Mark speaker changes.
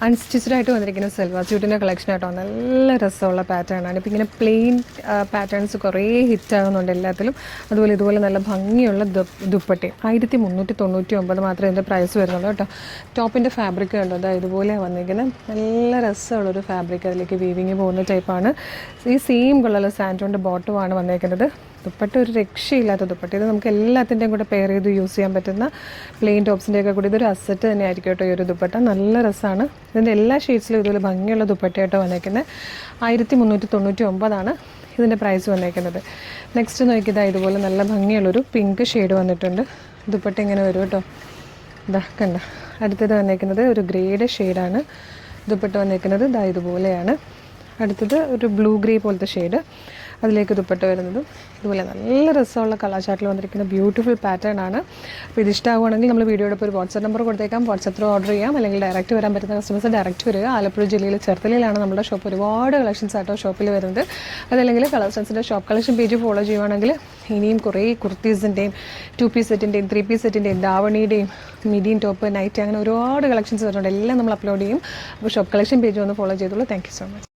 Speaker 1: Unstitched ആയിട്ട് വന്നിരിക്കുന്ന silver സ്യൂട്ടിൻ്റെ collection ആയിട്ടോ. നല്ല രസമുള്ള പാറ്റേൺ ആണ്. ഇപ്പം ഇങ്ങനെ പ്ലെയിൻ പാറ്റേൺസ് കുറേ ഹിറ്റ് ആകുന്നുണ്ട് എല്ലാത്തിലും. അതുപോലെ ഇതുപോലെ നല്ല ഭംഗിയുള്ള ദുപ്പട്ടി 1399 മാത്രമേ ഇതിൻ്റെ പ്രൈസ് വരുന്നുള്ളൂ കേട്ടോ. ടോപ്പിൻ്റെ ഫാബ്രിക് കണ്ടോ, അതായത് ഇതുപോലെ വന്നിരിക്കുന്നത് നല്ല രസമുള്ളൊരു ഫാബ്രിക്. അതിലേക്ക് വീവിങ് പോകുന്ന ടൈപ്പാണ്. ഈ സെയിം കളറിൽ സാൻഡോൻ്റെ ബോട്ടമാണ് വന്നിരിക്കുന്നത്. ദുപ്പട്ട ഒരു രക്ഷയില്ലാത്ത ദുപ്പട്ട. ഇത് നമുക്ക് എല്ലാത്തിൻ്റെയും കൂടെ പെയർ ചെയ്ത് യൂസ് ചെയ്യാൻ പറ്റുന്ന പ്ലെയിൻ ടോപ്സിൻ്റെയൊക്കെ കൂടി ഇതൊരു അസറ്റ് തന്നെ ആയിരിക്കും കേട്ടോ. ഈ ഒരു ദുപ്പട്ട നല്ല രസമാണ്. ഇതിൻ്റെ എല്ലാ ഷെയ്ഡ്സിലും ഇതുപോലെ ഭംഗിയുള്ള ദുപ്പട്ടയായിട്ട് വന്നേക്കുന്നത്. 1399 ഇതിൻ്റെ പ്രൈസ് വന്നേക്കുന്നത്. നെക്സ്റ്റ് നോക്കിയതാ ഇതുപോലെ നല്ല ഭംഗിയുള്ളൊരു പിങ്ക് ഷെയ്ഡ് വന്നിട്ടുണ്ട്. ദുപ്പട്ട ഇങ്ങനെ വരും കേട്ടോ. ഇതാ കണ്ട. അടുത്തത് വന്നേക്കുന്നത് ഒരു ഗ്രേഡ് ഷെയ്ഡാണ്. ദുപ്പട്ട വന്നേക്കുന്നത് ഇതാ ഇതുപോലെയാണ്. അടുത്തത് ഒരു ബ്ലൂ ഗ്രേ പോലത്തെ ഷെയ്ഡ്, അതിലേക്ക് ദുപ്പട്ട വരുന്നതും ഇതുപോലെ നല്ല രസമുള്ള കളർ ചാർട്ടിൽ വന്നിരിക്കുന്ന ബ്യൂട്ടിഫുൾ പാറ്റേൺ ആണ്. അപ്പോൾ ഇത് ഇഷ്ടമാവുകയാണെങ്കിൽ നമ്മൾ വീഡിയോയുടെ ഒരു വാട്സ്ആപ്പ് നമ്പർ കൊടുത്തേക്കാം. വാട്സ്ആപ്പ് ത്രൂ ഓർഡർ ചെയ്യാം. അല്ലെങ്കിൽ ഡയറക്റ്റ് വരാൻ പറ്റുന്ന കസ്റ്റമേഴ്സ് ഡയറക്റ്റ് വരിക. ആലപ്പുഴ ജില്ലയിൽ ചേർത്തലയിലാണ് നമ്മുടെ ഷോപ്പ്. ഒരുപാട് കളക്ഷൻസ് ആട്ടോ ഷോപ്പിൽ വരുന്നത്. അതല്ലെങ്കിൽ കളർ സെൻസിൻ്റെ ഷോപ്പ് കളക്ഷൻ പേജ് ഫോളോ ചെയ്യുവാണെങ്കിൽ ഇനിയും കുറേ കുർത്തീസിൻ്റെയും 2 പീസ് സെറ്റിൻ്റെയും 3 പീസ് സെറ്റിൻ്റെയും ദാവണിയുടെയും മിഡിയും ടോപ്പ് നൈറ്റ് അങ്ങനെ ഒരുപാട് കളക്ഷൻസ് വരുന്നുണ്ട്. എല്ലാം നമ്മൾ അപ്ലോഡ് ചെയ്യും. അപ്പോൾ ഷോപ്പ് കളക്ഷൻ പേജ് ഒന്ന് ഫോളോ ചെയ്തോളൂ. Thank you so much.